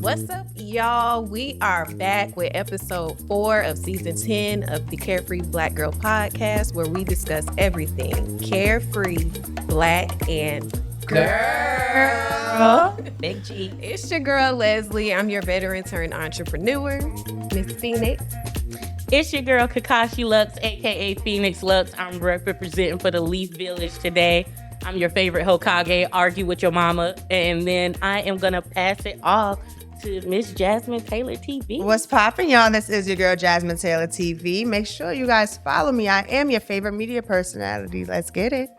What's up, y'all? We are back with episode 4 of season 10 of the Carefree Black Girl podcast, where we discuss everything carefree, black, and girl. Big G. It's your girl, Leslie. I'm your veteran turned entrepreneur, Miss Phoenix. It's your girl, Kakashi Luxe, a.k.a. Phoenix Luxe. I'm representing for the Leaf Village today. I'm your favorite Hokage, argue with your mama. And then I am going to pass it off to Miss Jasmine Taylor TV. What's poppin', y'all? This is your girl, Jasmine Taylor TV. Make sure you guys follow me. I am your favorite media personality. Let's get it.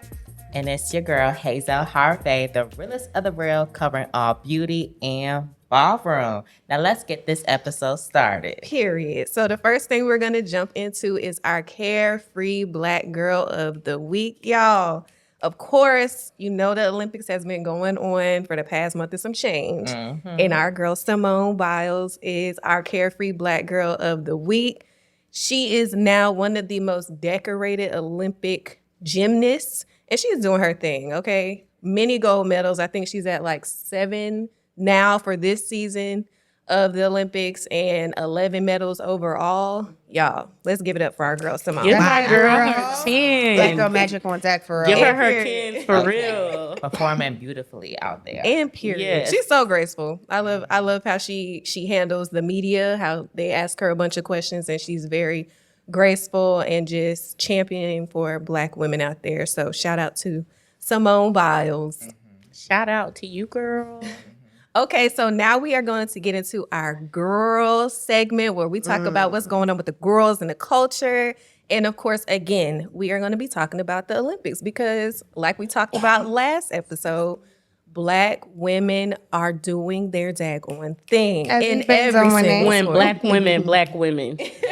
And it's your girl, Hazell Harve, the realest of the real, covering all beauty and ballroom. Now let's get this episode started. Period. So the first thing we're going to jump into is our Carefree Black Girl of the Week, y'all. Of course, you know the Olympics has been going on for the past month and some change. Mm-hmm. And our girl Simone Biles is our Carefree Black Girl of the Week. She is now one of the most decorated Olympic gymnasts, and she's doing her thing, okay? Many gold medals. I think she's at like 7 now for this season of the Olympics and 11 medals overall. Y'all, let's give it up for our girl Simone. Give my girl her 10. Black girl magic on deck for real. Give her her 10 for real. Performing beautifully out there. And period. Yes. She's so graceful. I love how she handles the media, how they ask her a bunch of questions, and she's very graceful and just championing for Black women out there. So shout out to Simone Biles. Mm-hmm. Shout out to you, girl. Okay, so now we are going to get into our girl segment where we talk about what's going on with the girls and the culture. And of course, again, we are going to be talking about the Olympics because like we talked about last episode, Black women are doing their daggone thing in every single when Black women,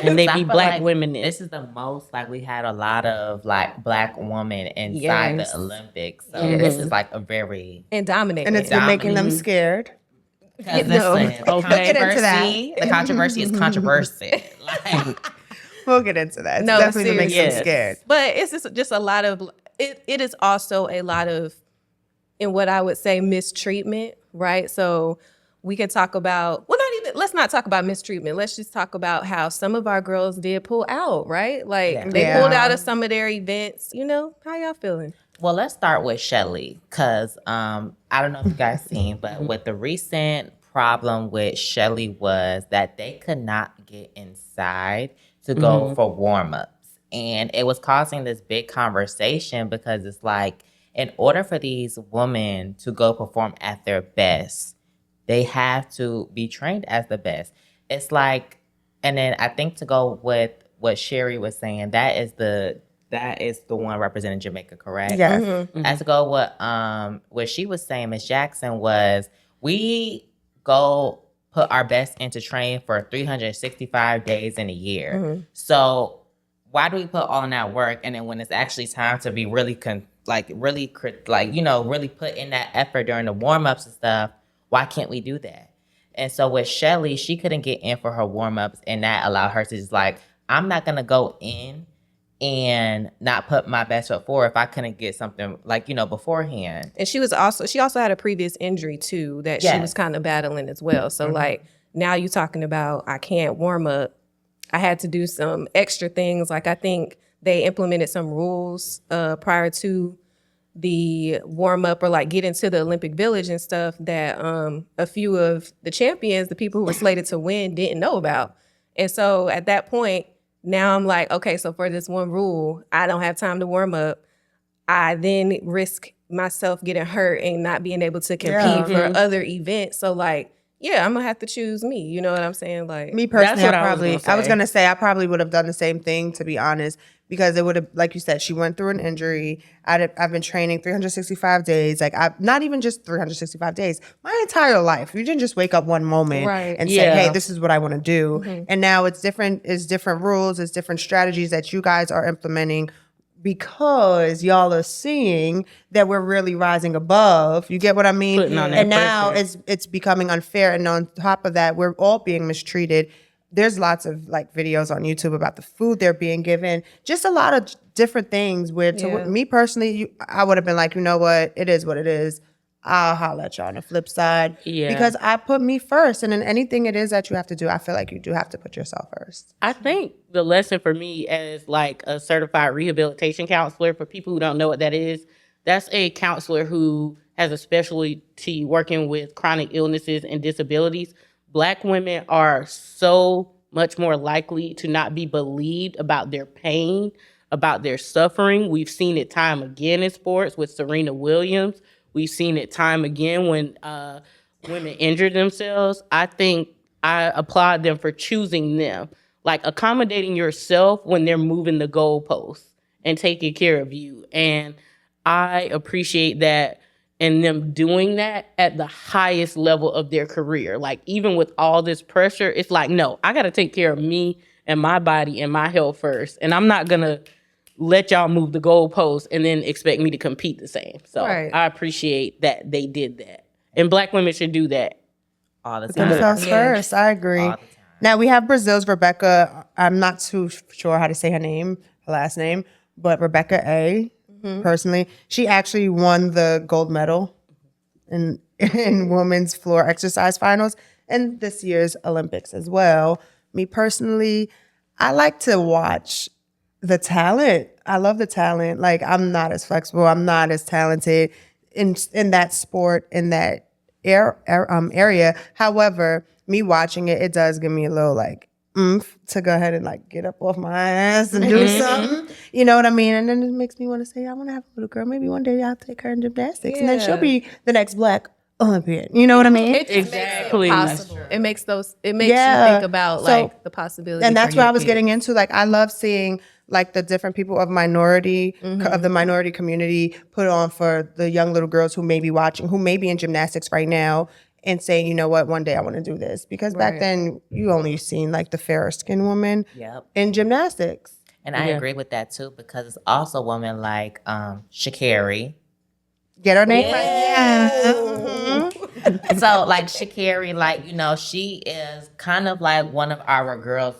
and they be Black like women. This is the most, like, we had a lot of like Black women inside the Olympics. So this is like a very and dominating. And it's been making them scared. because No. listen, the We'll get into that. the controversy is controversy. Like, We'll get into that. It's No, definitely makes them seriously. scared. But it's just a lot of it is also a lot of, in what I would say, mistreatment, right? So we can talk about, let's not talk about mistreatment. Let's just talk about how some of our girls did pull out, right? Like they pulled out of some of their events. You know, how y'all feeling? well, let's start with Shelly because I don't know if you guys seen, but with the recent problem with Shelly was that they could not get inside to go for warm-ups. And it was causing this big conversation because it's like, in order for these women to go perform at their best, they have to be trained as the best. It's like, and then I think to go with what Sherry was saying, that is the one representing Jamaica, correct? Yeah. As to go what she was saying, Miss Jackson, was we go put our best into training for 365 days in a year. So why do we put all in that work, and then when it's actually time to be really really put in that effort during the warm-ups and stuff, why can't we do that? And so with Shelly, she couldn't get in for her warm-ups, and that allowed her to just like, I'm not gonna go in and not put my best foot forward if I couldn't get something beforehand. And she also had a previous injury too that she was kind of battling as well. So like now you're talking about, I can't warm up. I had to do some extra things. Like I think they implemented some rules prior to the warm up or like get into the Olympic Village and stuff that a few of the champions, the people who were slated to win, didn't know about. And so at that point, now I'm like, okay, so for this one rule, I don't have time to warm up. I then risk myself getting hurt and not being able to compete for other events. So like, yeah, I'm gonna have to choose me. You know what I'm saying? Like Me personally, That's I was gonna say I probably would have done the same thing, to be honest, because it would have, like you said, she went through an injury. I've been training 365 days. Like not even just 365 days, my entire life. You didn't just wake up one moment and say, hey, this is what I want to do. And now it's different rules, it's different strategies that you guys are implementing because y'all are seeing that we're really rising above. You get what I mean? And now it's becoming unfair. And on top of that, we're all being mistreated. There's lots of like videos on YouTube about the food they're being given. Just a lot of different things where to me personally, I would have been like, you know what? It is what it is. I'll holler at you on the flip side. Yeah. Because I put me first. And in anything it is that you have to do, I feel like you do have to put yourself first. I think the lesson for me as like a certified rehabilitation counselor, for people who don't know what that is, that's a counselor who has a specialty working with chronic illnesses and disabilities. Black women are so much more likely to not be believed about their pain, about their suffering. We've seen it time again in sports with Serena Williams. We've seen it time again when women injure themselves. I think I applaud them for choosing them, like accommodating yourself when they're moving the goalposts and taking care of you. And I appreciate that in them doing that at the highest level of their career. Like even with all this pressure, it's like, no, I got to take care of me and my body and my health first. And I'm not going to let y'all move the goalposts and then expect me to compete the same. So Right. I appreciate that they did that. And Black women should do that. all the Put time. themselves first. I agree. All the time. Now we have Brazil's Rebecca. I'm not too sure how to say her last name, but Rebecca A. Personally, she actually won the gold medal in women's floor exercise finals and this year's Olympics as well. Me personally, I like to watch the talent. I love the talent. Like I'm not as flexible. I'm not as talented in that sport, in that area. However, me watching it, it does give me a little like oomph to go ahead and like get up off my ass and do something. You know what I mean? And then it makes me want to say, I want to have a little girl. Maybe one day I'll take her in gymnastics, and then she'll be the next Black Olympian. You know what I mean? Exactly. Possible. It makes you think about like the possibility. And that's for what your I was kids. getting into. Like I love seeing like the different people of the minority community put on for the young little girls who may be watching, who may be in gymnastics right now, and saying, you know what, one day I want to do this. Because back then you only seen like the fairer skinned woman Yep. in gymnastics. And I agree with that too, because it's also women like Sha'Carri. Get her name right. Yeah. So like Sha'Carri, like, you know, she is kind of like one of our girls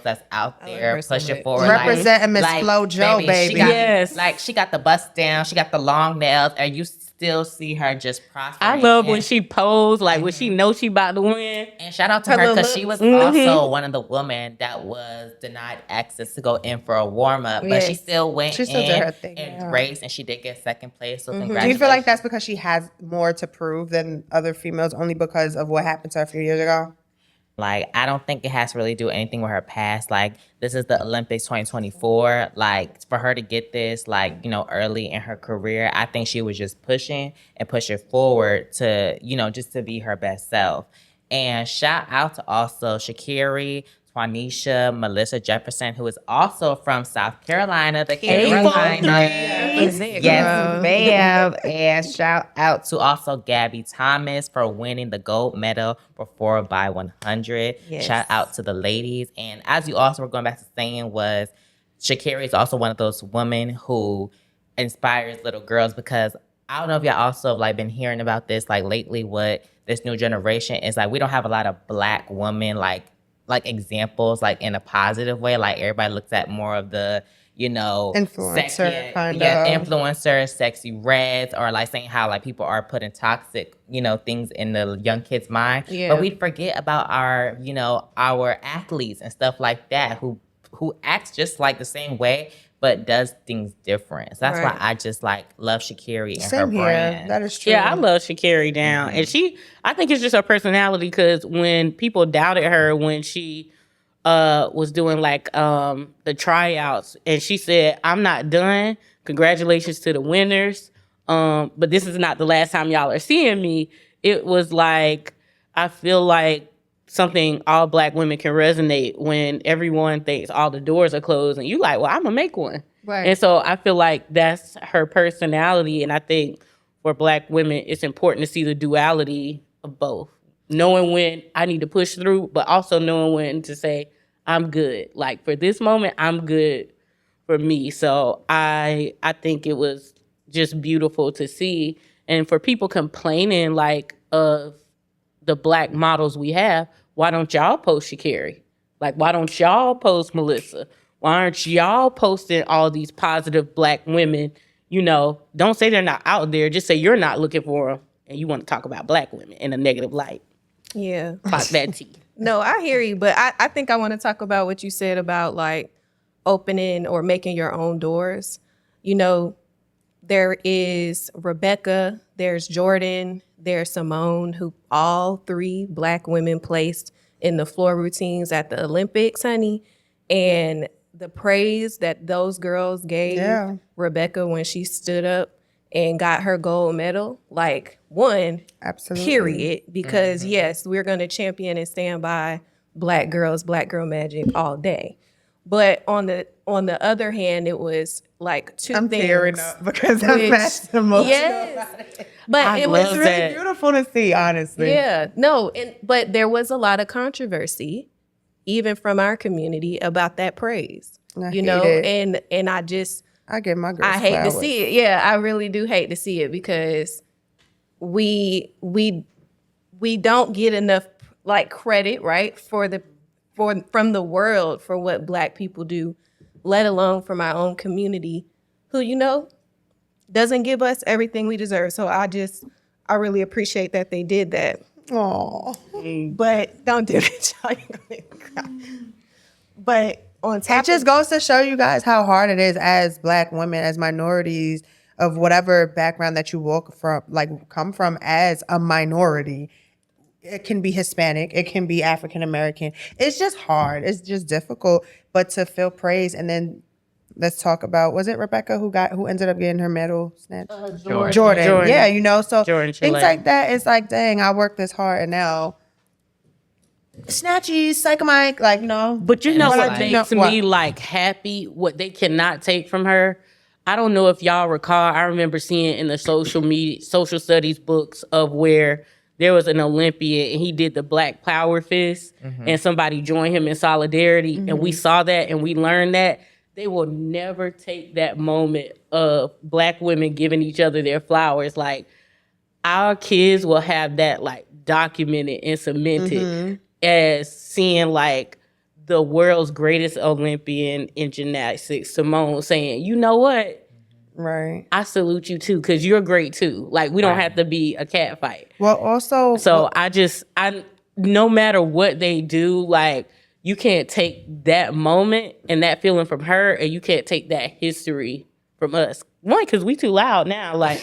that's out there her so pushing much. forward. Representing Miss Flo Jo, baby. She got, Yes. Like she got the bust down, she got the long nails, and you still see her just prospering. I love when she posed, like when she knows she about to win. And shout out to her because she was also one of the women that was denied access to go in for a warm up, but she still went She still in did her thing, and raced, and she did get second place. So congratulations. Do you feel like that's because she has more to prove than other females only because of what happened to her a few years ago? Like, I don't think it has to really do anything with her past. Like, this is the Olympics 2024. Like, for her to get this, like, you know, early in her career, I think she was just pushing forward to, you know, just to be her best self. And shout out to also Sha'Carri, Twanisha, Melissa Jefferson, who is also from South Carolina, the Carolinas. Yes, ma'am. And shout out to also Gabby Thomas for winning the gold medal for 4x100. Yes. Shout out to the ladies. And as you also were going back to saying was, Sha'Carri is also one of those women who inspires little girls, because I don't know if y'all also have like been hearing about this like lately, what this new generation is like. We don't have a lot of Black women like examples like in a positive way. Like everybody looks at more of the, you know, Influencer influencers, sexy reds, or like saying how like people are putting toxic, you know, things in the young kids' mind. Yeah. But we forget about our, you know, our athletes and stuff like that who acts just like the same way but does things different. So that's why I just like love Sha'Carri and her brand. That is true. Yeah, I love Sha'Carri down. And I think it's just her personality, because when people doubted her when she was doing like the tryouts, and she said, I'm not done. Congratulations to the winners. But this is not the last time y'all are seeing me. It was like, I feel like something all Black women can resonate when everyone thinks all the doors are closed and you like, well, I'm gonna make one. Right. And so I feel like that's her personality. And I think for Black women, it's important to see the duality of both. Knowing when I need to push through, but also knowing when to say, I'm good. Like for this moment, I'm good for me. So I think it was just beautiful to see. And for people complaining like of the Black models we have, why don't y'all post Sha'Carri? Like, why don't y'all post Melissa? Why aren't y'all posting all these positive Black women? You know, don't say they're not out there. Just say you're not looking for them. and you want to talk about Black women in a negative light. Yeah. Pop that tea. No, I hear you, but I think I want to talk about what you said about like opening or making your own doors. You know, there is Rebecca, there's Jordan, there's Simone, who all 3 Black women placed in the floor routines at the Olympics, honey. And the praise that those girls gave Rebecca when she stood up and got her gold medal, like, one, Absolutely. Period. Because yes, we're going to champion and stand by Black girls, Black girl magic all day. But on the other hand, it was like 2 I'm things. tearing up because I'm fast emotional. Yes, but I it love was It's really beautiful to see, honestly. yeah, no, but there was a lot of controversy, even from our community, about that praise. I You hate know, it. and I give my girls I hate to flowers. see it. Yeah, I really do hate to see it because we don't get enough like credit, right, from the world for what Black people do, let alone from our own community, who, you know, doesn't give us everything we deserve. So I really appreciate that they did that. Aw. But don't do it, y'all. You're gonna cry. But on top It just goes to show you guys how hard it is as Black women, as minorities of whatever background that you come from as a minority. It can be Hispanic, it can be African American. It's just hard. It's just difficult. But to feel praise, and then let's talk about, was it Rebecca who ended up getting her medal snatched? Jordan. Yeah, you know, so Jordan things Chile. like that. It's like, dang, I worked this hard and now snatchies, psychomike, like, you know. But you know And what it's makes like- me like happy? What they cannot take from her. I don't know if y'all recall. I remember seeing in the social studies books of where there was an Olympian and he did the Black Power fist, and somebody joined him in solidarity, and we saw that and we learned that they will never take that moment of Black women giving each other their flowers. Like, our kids will have that like documented and cemented as seeing like the world's greatest Olympian in gymnastics, Simone, saying, you know what? Right. I salute you too, because you're great too. Like, we don't have to be a cat fight. Well, also, So I no matter what they do, like, you can't take that moment and that feeling from her, and you can't take that history from us. One, because we too loud now. Like,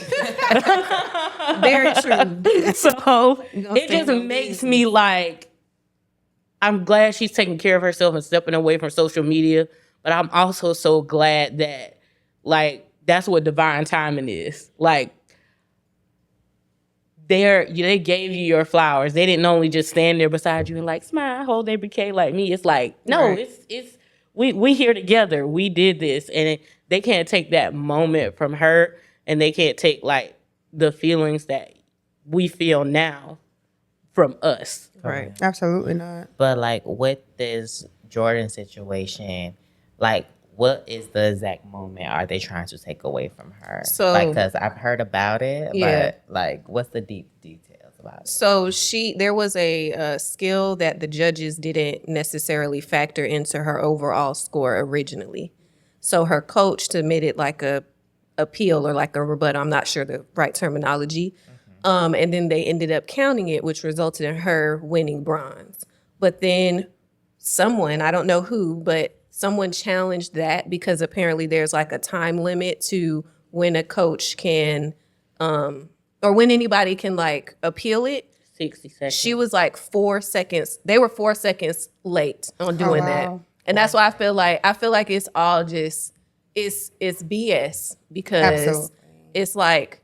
very true. so it just makes me like, I'm glad she's taking care of herself and stepping away from social media, but I'm also so glad that, like, that's what divine timing is. Like, they gave you your flowers. They didn't only just stand there beside you and like smile, hold their bouquet like me. It's like, no, Right. it's we here together. We did this, and they can't take that moment from her, and they can't take like the feelings that we feel now from us. Right. absolutely not. But like with this Jordan situation, like what is the exact moment are they trying to take away from her? So- like, because I've heard about it, Yeah. but like what's the deep details about it? So there was a skill that the judges didn't necessarily factor into her overall score originally. So her coach submitted like a appeal or like a rebuttal. I'm not sure the right terminology. And then they ended up counting it, which resulted in her winning bronze. But then someone, I don't know who, but someone challenged that because apparently there's like a time limit to when a coach can, or when anybody can like appeal it. 60 seconds. She was like 4 seconds. They were 4 seconds late on doing that. wow. And that's why I feel like it's all just, it's BS because Absolutely. it's like,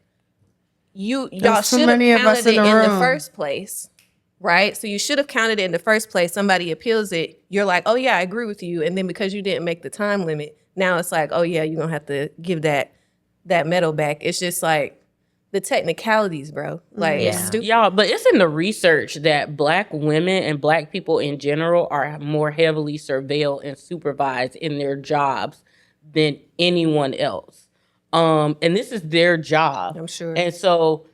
y'all There's too should have many of us counted it in the in the room. first place, right? So you should have counted it in the first place. Somebody appeals it. You're like, oh yeah, I agree with you. And then because you didn't make the time limit, now it's like, oh yeah, you're gonna have to give that medal back. It's just like the technicalities, bro. Like it's Yeah. stupid. Y'all, but it's in the research that Black women and Black people in general are more heavily surveilled and supervised in their jobs than anyone else. And this is their job. I'm sure. And so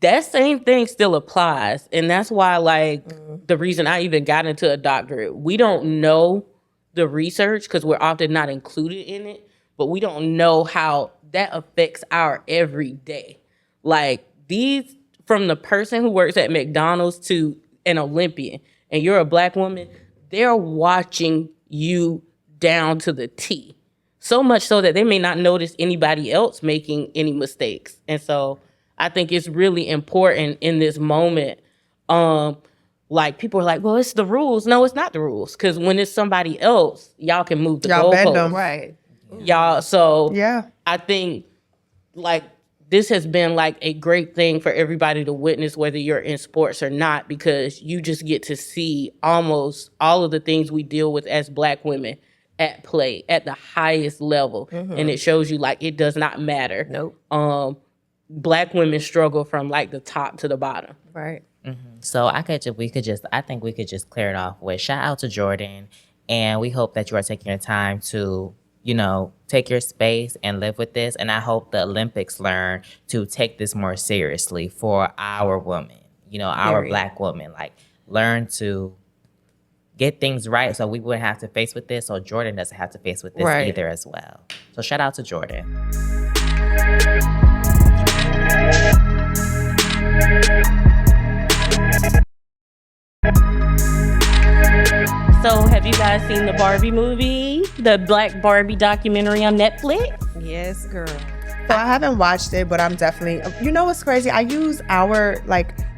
that same thing still applies. And that's why, like, the reason I even got into a doctorate, we don't know the research because we're often not included in it, but we don't know how that affects our everyday. Like, these from the person who works at McDonald's to an Olympian, and you're a Black woman, they're watching you down to the T. So much so that they may not notice anybody else making any mistakes. And so I think it's really important in this moment. Like, people are like, well, it's the rules. No, it's not the rules. Because when it's somebody else, y'all can move the goalposts. Right. Y'all, so Yeah. I think, like, this has been, like, a great thing for everybody to witness, whether you're in sports or not, because you just get to see almost all of the things we deal with as Black women at play at the highest level. And it shows you, like, it does not matter. Nope. Black women struggle from, like, the top to the bottom. Right. So I think we could just clear it off with shout out to Jordan, and we hope that you are taking your time to, take your space and live with this. And I hope the Olympics learn to take this more seriously for our women, our Black women, like, learn to get things right so we wouldn't have to face with this, so Jordan doesn't have to face with this either as well. So shout out to Jordan. So have you guys seen the Barbie movie, the Black Barbie documentary on Netflix? Yes, girl. So I haven't watched it, but I'm definitely, what's crazy? I use our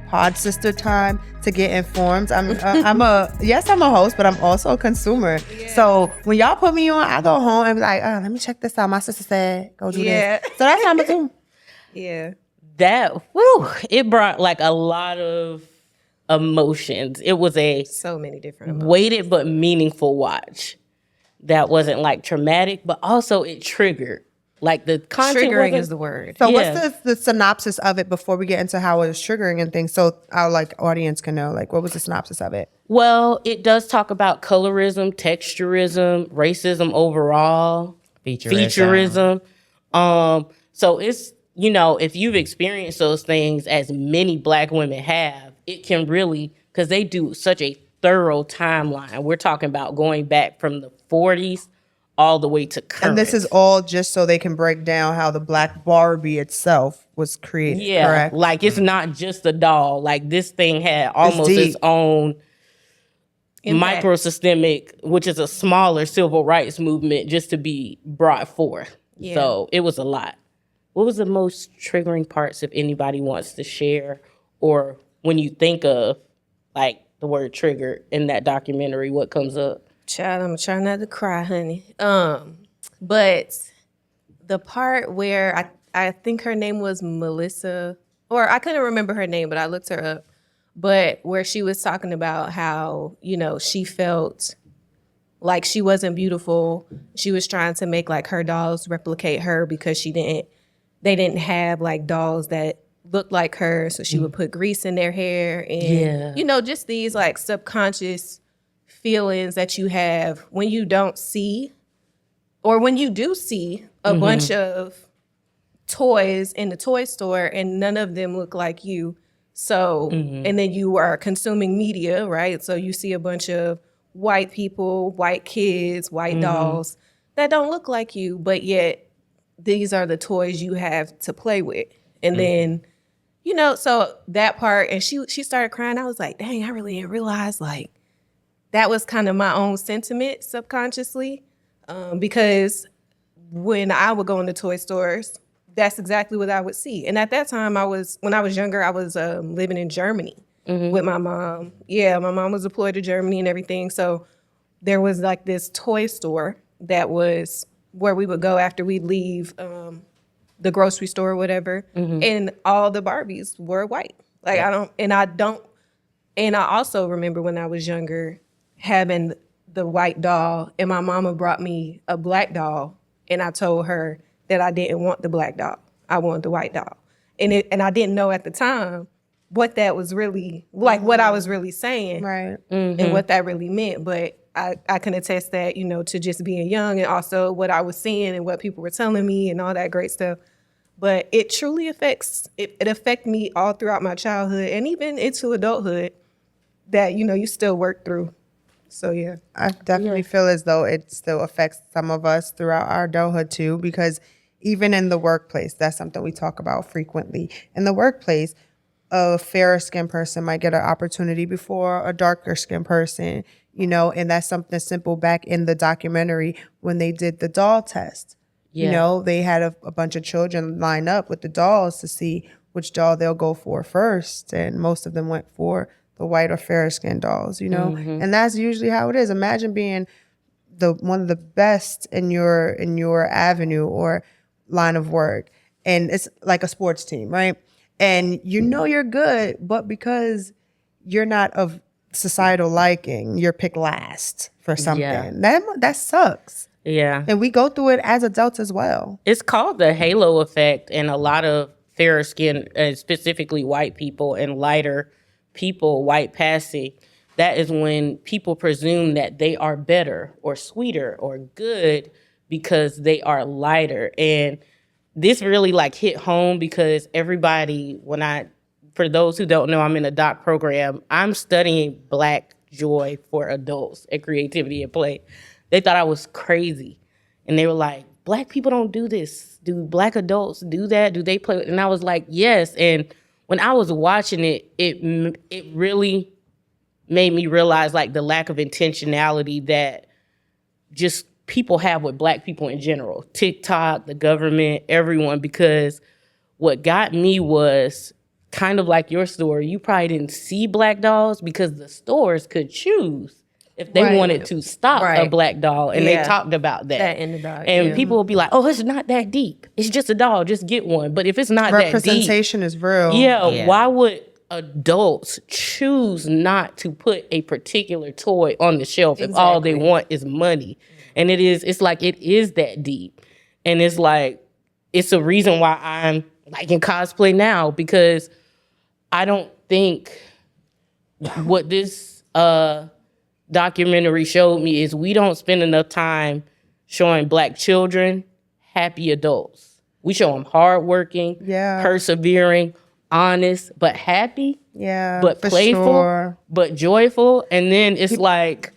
pod sister time to get informed. I'm a host, but I'm also a consumer. Yeah. So when y'all put me on, I go home and be like, let me check this out. My sister said, go do this. So that's how I'm doing. Yeah. It brought like a lot of emotions. It was so many different emotions. Weighted but meaningful watch. That wasn't like traumatic, but also it triggered. Like, the content triggering is the word. So what's the synopsis of it before we get into how it was triggering and things, so our audience can know, what was the synopsis of it? Well, it does talk about colorism, texturism, racism overall, featureism. So it's, if you've experienced those things, as many Black women have, it can really, because they do such a thorough timeline. We're talking about going back from the 40s all the way to current. And this is all just so they can break down how the Black Barbie itself was created, correct? Like, it's not just a doll. Like, this thing had almost its own microsystemic, which is a smaller civil rights movement, just to be brought forth. Yeah. So it was a lot. What was the most triggering parts, if anybody wants to share? Or when you think of, the word trigger in that documentary, what comes up? Child, I'm trying not to cry, honey. But the part where I think her name was Melissa, or I couldn't remember her name, but I looked her up. But where she was talking about how, she felt like she wasn't beautiful. She was trying to make her dolls replicate her because they didn't have dolls that looked like her. So she would put grease in their hair and, just these subconscious feelings that you have when you don't see, or when you do see a bunch of toys in the toy store and none of them look like you. So, and then you are consuming media, right? So you see a bunch of white people, white kids, white dolls that don't look like you, but yet these are the toys you have to play with. And then, so that part, and she started crying. I was like, dang, I really didn't realize that was kind of my own sentiment subconsciously, because when I would go into toy stores, that's exactly what I would see. And at that time, when I was younger, I was living in Germany with my mom. Yeah, my mom was deployed to Germany and everything. So there was this toy store that was where we would go after we'd leave the grocery store or whatever. And all the Barbies were white. And I also remember when I was younger, having the white doll, and my mama brought me a black doll, and I told her that I didn't want the black doll. I wanted the white doll. And I didn't know at the time what that was really, what I was really saying. Right. And what that really meant. But I can attest that, to just being young, and also what I was seeing and what people were telling me and all that great stuff. But it truly it affected me all throughout my childhood and even into adulthood that, you still work through. So, yeah. I definitely feel as though it still affects some of us throughout our adulthood, too, because even in the workplace, that's something we talk about frequently. In the workplace, a fairer skinned person might get an opportunity before a darker skinned person, you know, and that's something simple back in the documentary when they did the doll test. Yeah. You know, they had a bunch of children line up with the dolls to see which doll they'll go for first. And most of them went for the white or fairer skinned dolls, you know? And that's usually how it is. Imagine being one of the best in your avenue or line of work. And it's like a sports team, right? And you know you're good, but because you're not of societal liking, you're picked last for something. Yeah. That sucks. Yeah. And we go through it as adults as well. It's called the halo effect, and a lot of fairer skin, specifically white people and lighter people, white passing, that is when people presume that they are better or sweeter or good because they are lighter. And this really like hit home because everybody, for those who don't know, I'm in a doc program. I'm studying Black joy for adults at Creativity and Play. They thought I was crazy. And they were like, Black people don't do this. Do Black adults do that? Do they play? And I was like, yes. And when I was watching it, it really made me realize like the lack of intentionality that just people have with Black people in general. TikTok, the government, everyone, because what got me was kind of like your story. You probably didn't see Black dolls because the stores could choose if they wanted to stop a Black doll. And they talked about that. In the dog. And people will be like, oh, it's not that deep. It's just a doll. Just get one. But if it's not that deep. Representation is real. Yeah, why would adults choose not to put a particular toy on the shelf if all they want is money? And it's like, it is that deep. And it's like, it's a reason why I'm like in cosplay now, because I don't think what this documentary showed me is we don't spend enough time showing Black children happy adults. We show them hardworking, persevering, honest, but happy, but playful, but joyful. And then it's like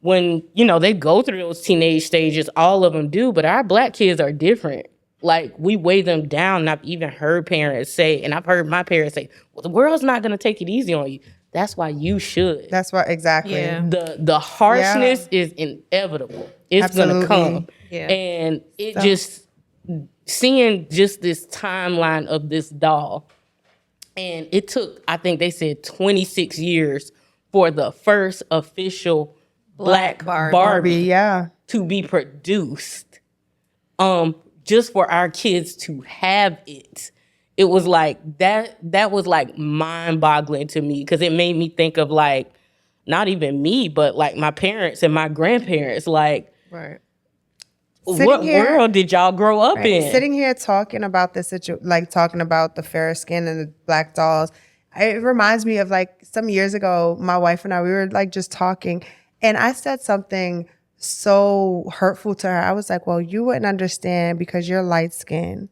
when, you know, they go through those teenage stages, all of them do, but our Black kids are different. Like, we weigh them down. And I've even heard parents say, and I've heard my parents say, well, the world's not going to take it easy on you. That's why you should. That's why, exactly. Yeah. The harshness is inevitable. It's going to come. Yeah. And it just, seeing just this timeline of this doll, and it took, I think they said 26 years for the first official Black Barbie to be produced. Just for our kids to have it. It was like that was like mind-boggling to me, because it made me think of like not even me, but like my parents and my grandparents. Like, what world did y'all grow up in? Sitting here talking about this talking about the fairer skin and the Black dolls, it reminds me of like some years ago, my wife and I, we were like just talking, and I said something so hurtful to her. I was like, well, you wouldn't understand because you're light skinned.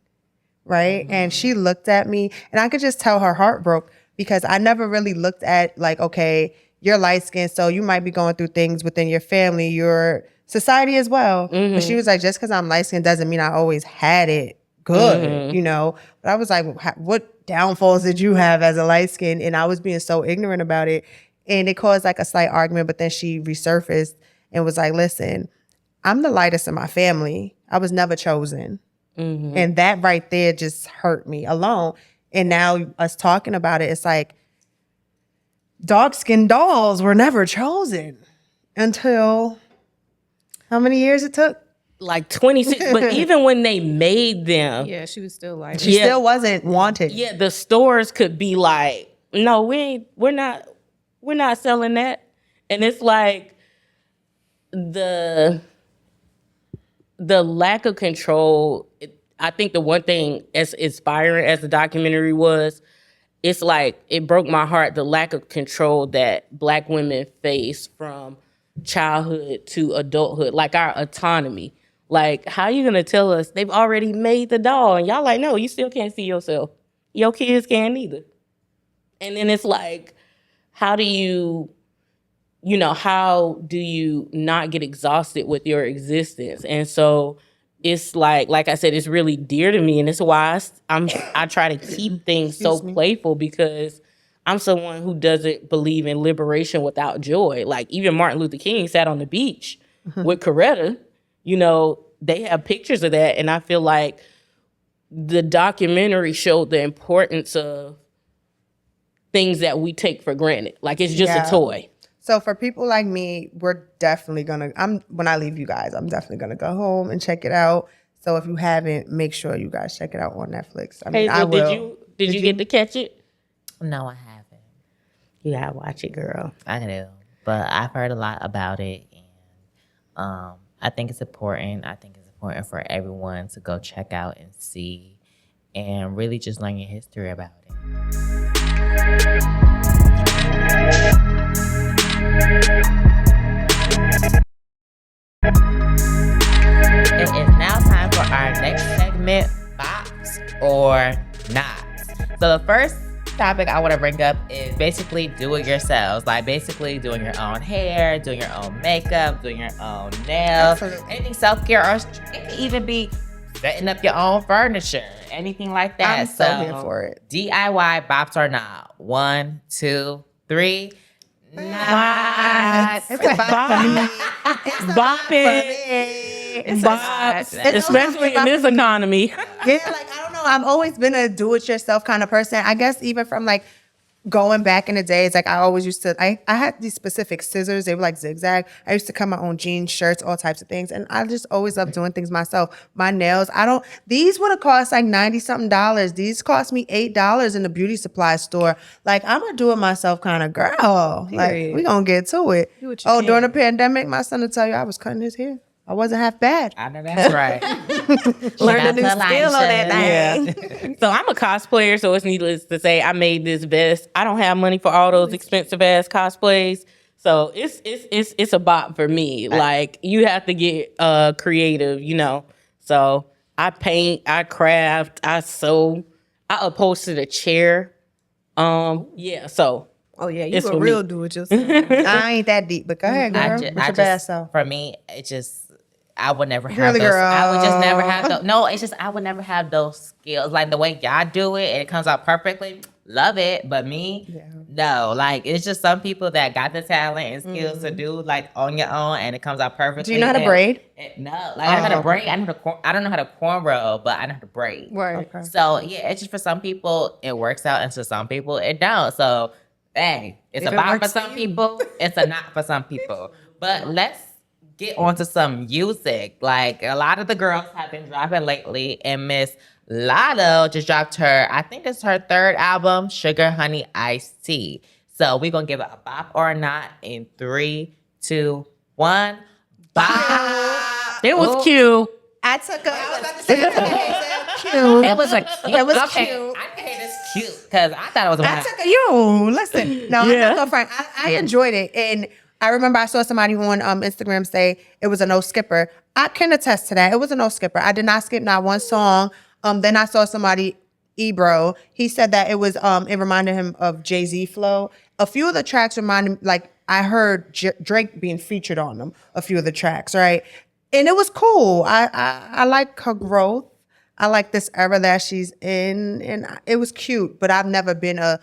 Right. Mm-hmm. And she looked at me, and I could just tell her heart broke, because I never really looked at like, okay, you're light skinned, so you might be going through things within your family, your society as well. Mm-hmm. But she was like, just because I'm light skinned doesn't mean I always had it good, you know? But I was like, what downfalls did you have as a light skin? And I was being so ignorant about it. And it caused like a slight argument, but then she resurfaced and was like, listen, I'm the lightest in my family. I was never chosen. Mm-hmm. And that right there just hurt me alone. And now us talking about it, it's like dark-skinned dolls were never chosen until how many years it took? Like 26. But even when they made them. Yeah, she was still like. She still wasn't wanted. Yeah, the stores could be like, no, we're not selling that. And it's like the lack of control. I think the one thing as inspiring as the documentary was, it's like it broke my heart, the lack of control that Black women face from childhood to adulthood, like our autonomy. Like, how are you gonna tell us they've already made the doll and y'all like, no, you still can't see yourself. Your kids can't either. And then it's like, how do you not get exhausted with your existence? And so it's like I said, it's really dear to me, and it's why I try to keep things so playful, because I'm someone who doesn't believe in liberation without joy. Like, even Martin Luther King sat on the beach with Coretta. You know, they have pictures of that, and I feel like the documentary showed the importance of things that we take for granted. Like, it's just a toy. So for people like me, we're definitely when I leave you guys, I'm definitely gonna go home and check it out. So if you haven't, make sure you guys check it out on Netflix. I mean, Hazel, I will. Did you get to catch it? No, I haven't. You gotta watch it, girl. I do, but I've heard a lot about it, and I think it's important. I think it's important for everyone to go check out and see, and really just learn your history about it. It is now time for our next segment, bops or not. So the first topic I want to bring up is basically do it yourselves. Like, basically doing your own hair, doing your own makeup, doing your own nails, anything self-care, or it can even be setting up your own furniture, anything like that. I'm so here for it. DIY bops or not. 1, 2, 3. Not. It's a bop. Bops, especially in this economy. Yeah, like, I don't know. I've always been a do-it-yourself kind of person. I guess even from like going back in the days, like I always used to, I had these specific scissors. They were like zigzag. I used to cut my own jeans, shirts, all types of things. And I just always loved doing things myself. My nails, these would have cost like $90-something. These cost me $8 in the beauty supply store. Like, I'm a do-it-myself kind of girl. Like, we gonna get to it. During the pandemic, my son will tell you I was cutting his hair. I wasn't half bad. I know that's right. Learn a new skill on that thing. Yeah. So I'm a cosplayer, so it's needless to say I made this vest. I don't have money for all those expensive ass cosplays. So it's a bop for me. Like, you have to get creative, you know. So I paint, I craft, I sew, I upholstered a chair. Yeah, so oh yeah, you a real do it yourself. I ain't that deep, but go ahead, girl. What's your bad self? For me, it just, I would never have those. I would just never have those. No, it's just I would never have those skills. Like, the way y'all do it and it comes out perfectly, love it. But me, no. Like, it's just some people that got the talent and skills to do like on your own, and it comes out perfectly. Do you know how to braid? No, like I know how to braid. I don't know how to cornrow, but I know how to braid. Right. Okay. So yeah, it's just for some people it works out, and for some people it don't. So hey, it's a bop for some people. It's a not for some people. But let's get onto some music. Like, a lot of the girls have been dropping lately, and Miss Latto just dropped I think it's her third album, Sugar Honey Iced Tea. So we're gonna give it a bop or a not in 3, 2, 1. Bop. it was cute. I was about to say cute. It was cute. It was cute. I think it's cute because I thought it was Listen. No, I'm not gonna front. I enjoyed it. And I remember I saw somebody on Instagram say it was a no skipper. I can attest to that. It was a no skipper. I did not skip not one song. Then I saw somebody, Ebro, he said that it was it reminded him of Jay-Z flow. A few of the tracks reminded me, like, I heard Drake being featured on them, a few of the tracks, right? And it was cool. I like her growth. I like this era that she's in, and it was cute. But I've never been a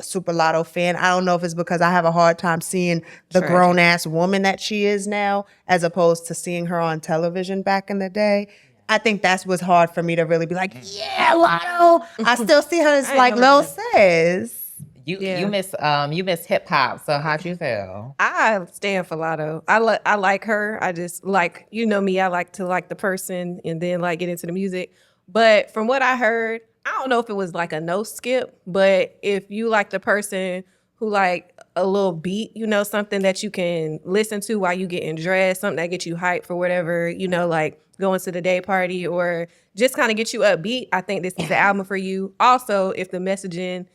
super Latto fan. I don't know if it's because I have a hard time seeing the grown ass woman that she is now, as opposed to seeing her on television back in the day. I think that's what's hard for me to really be like, yeah, Latto. I still see her as like Lil Sis. You miss hip hop. So how'd you feel? I stand for Latto. I like her. I just like, you know me, I like to like the person and then like get into the music. But from what I heard, I don't know if it was like a no skip, but if you like the person who like a little beat, you know, something that you can listen to while you getting dressed, something that gets you hyped for whatever, you know, like going to the day party or just kind of get you upbeat, I think this is the album for you. Also, if the messaging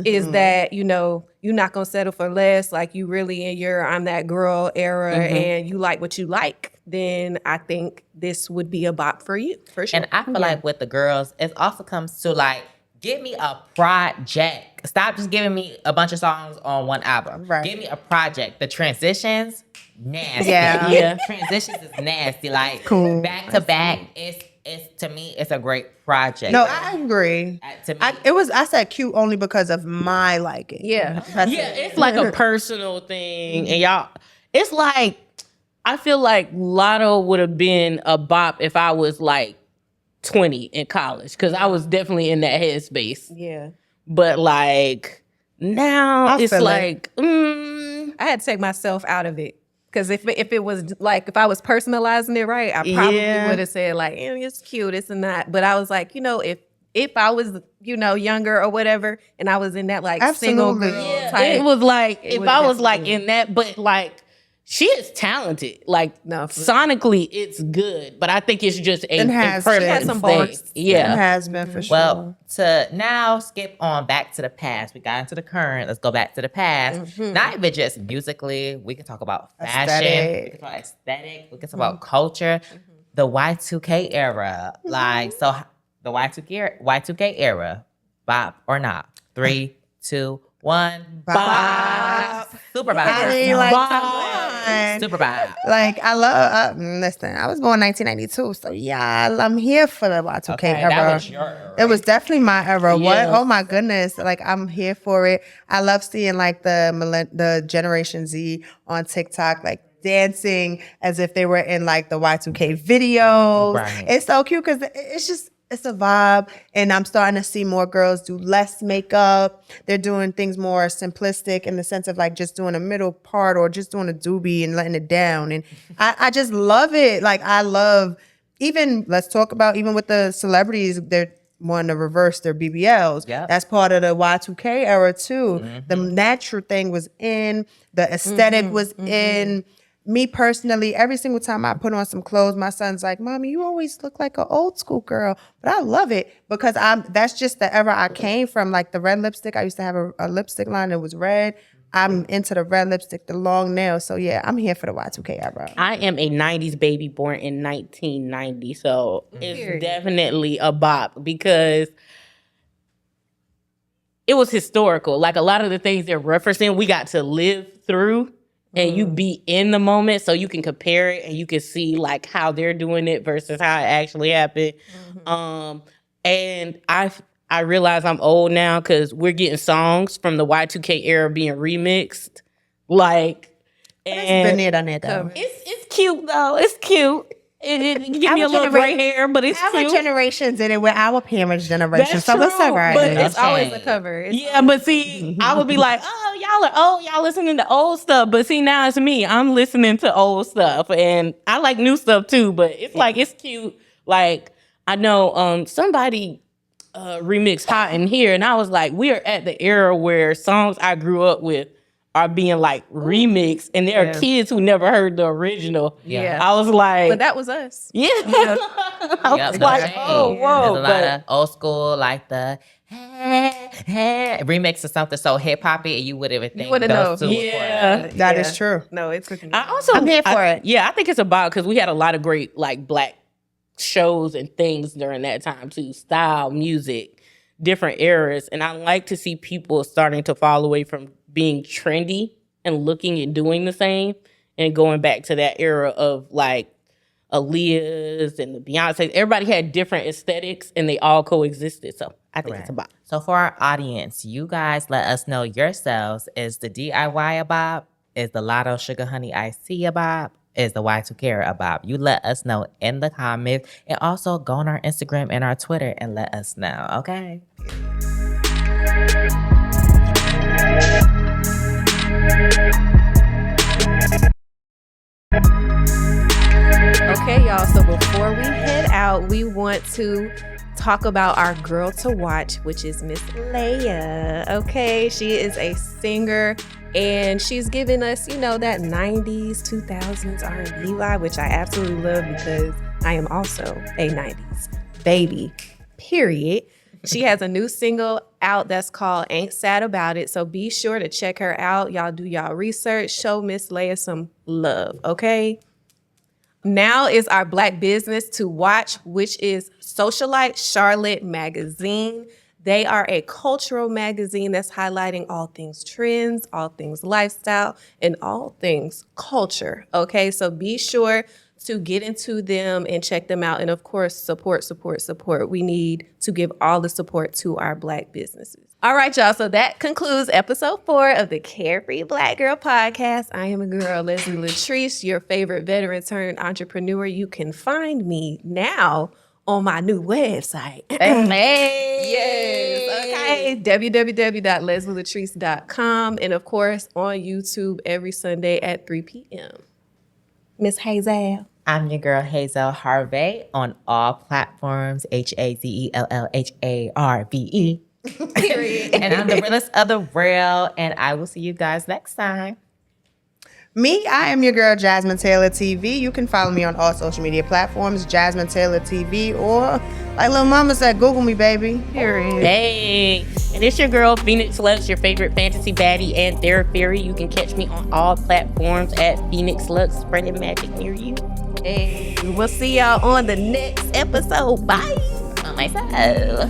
is that, you know, you're not going to settle for less, like you really in your I'm that girl era and you like what you like, then I think this would be a bop for you, for sure. And I feel like with the girls, it also comes to like, give me a project. Stop just giving me a bunch of songs on one album. Right. Give me a project. The transitions, nasty. Yeah. Transitions is nasty. Like Cool. back to back, it's to me, it's a great project. No, I agree. To me, I said cute only because of my liking. Yeah. It's like a personal thing, and y'all, it's like I feel like Latto would have been a bop if I was like 20 in college, because I was definitely in that headspace. Yeah. But like now, I it's feel like I had to take myself out of it. Because if it was like, if I was personalizing it right, I probably would have said like, it's cute, it's not. But I was like, if I was, younger or whatever, and I was in that like single girl type. It was like, it if would I was like definitely- in that, but like, she is talented. Like, No, sonically, it's good. But I think it's just a has preference been. She has some thing. bars. It Yeah. has been for sure. well, to now skip on back to the past. We got into the current. Let's go back to the past. Not even just musically. We can talk about fashion. Aesthetic. We can talk about aesthetic. We can talk about culture. The Y2K era. Like, so the Y2K era. Bop or not? 3, 2, 1. Bop. Super I bop. mean, like, Bop. come on. Super bop. Like, I love, listen, I was born 1992, so yeah, I'm here for the Y2K Okay, era. that was your era. It was definitely my era. What? Yeah. Oh my goodness! Like, I'm here for it. I love seeing like the Generation Z on TikTok, like dancing as if they were in like the Y2K videos. Right. It's so cute because it's a vibe, and I'm starting to see more girls do less makeup. They're doing things more simplistic in the sense of like just doing a middle part or just doing a doobie and letting it down. And I just love it. Like, I love, even, let's talk about even with the celebrities, they're wanting to reverse their BBLs. Yep. That's part of the Y2K era too. The natural thing was in, the aesthetic was in. Me personally, every single time I put on some clothes, my son's like, "Mommy, you always look like an old school girl." But I love it because that's just the era I came from. Like the red lipstick, I used to have a lipstick line that was red. I'm into the red lipstick, the long nails. So yeah, I'm here for the Y2K era. I am a 90s baby born in 1990, so it's definitely a bop because it was historical. Like a lot of the things they're referencing, we got to live through and you be in the moment so you can compare it and you can see like how they're doing it versus how it actually happened. And I realize I'm old now because we're getting songs from the Y2K era being remixed. Like, It's been there, done that though. it's cute though. It's cute. It give me a little gray hair, but it's Our cute. generations did it with our parents' generation, That's so it's true, all right. but It's always a cover. Yeah, but see, I would be like, oh, y'all are old, y'all listening to old stuff. But see, now it's me. I'm listening to old stuff. And I like new stuff too, but it's like, it's cute. Like, I know somebody remixed Hot in Here, and I was like, we are at the era where songs I grew up with are being like remixed, and there are kids who never heard the original. Yeah. I was like, But that was us. yeah. I was Yep, like, that's oh, right. whoa. There's a lot of old school, like the remix of something so hip hoppy, and you wouldn't even think wouldn't those know. two. Yeah. That is true. No, it's cooking. I also, I'm here for it. Yeah, I think it's about because we had a lot of great like black shows and things during that time too. Style, music, different eras, and I like to see people starting to fall away from being trendy and looking and doing the same, and going back to that era of like Aaliyah's and the Beyonce. Everybody had different aesthetics, and they all coexisted. So I think it's about. So for our audience, you guys let us know yourselves. Is the DIY a bop? Is the Latto Sugar Honey Iced Tea a bop? Is the Y2K Era a bop? You let us know in the comments, and also go on our Instagram and our Twitter and let us know, okay? Okay, y'all. So before we head out, we want to talk about our girl to watch, which is Miss Leia. Okay, she is a singer, and she's giving us, that 90s, 2000s R&B vibe, which I absolutely love because I am also a 90s baby, period. She has a new single out that's called Ain't Sad About It, so be sure to check her out. Y'all do y'all research, show Miss Leia some love, okay? Now is our Black business to watch, which is Socialite Charlotte magazine. They are a cultural magazine that's highlighting all things trends, all things lifestyle, and all things culture. Okay, so be sure to get into them and check them out. And of course, support. We need to give all the support to our Black businesses. All right, y'all. So that concludes episode 4 of the Carefree Black Girl podcast. I am a girl, Leslie Latrice, your favorite veteran turned entrepreneur. You can find me now on my new website. Yes, okay. www.leslielatrice.com. And of course, on YouTube every Sunday at 3 p.m. Miss Hazell. I'm your girl, Hazell Harve, on all platforms, HAZELLHARVE. Period. And I'm the realest of the real, and I will see you guys next time. Me, I am your girl, Jasmine Taylor TV. You can follow me on all social media platforms, Jasmine Taylor TV, or like Lil Mama said, Google me, baby. Period. Hey, and it's your girl, Phoenix Luxe, your favorite fantasy baddie and therapy. You can catch me on all platforms at Phoenix Luxe, spreading magic near you. Hey, we'll see y'all on the next episode. Bye. Oh, myself.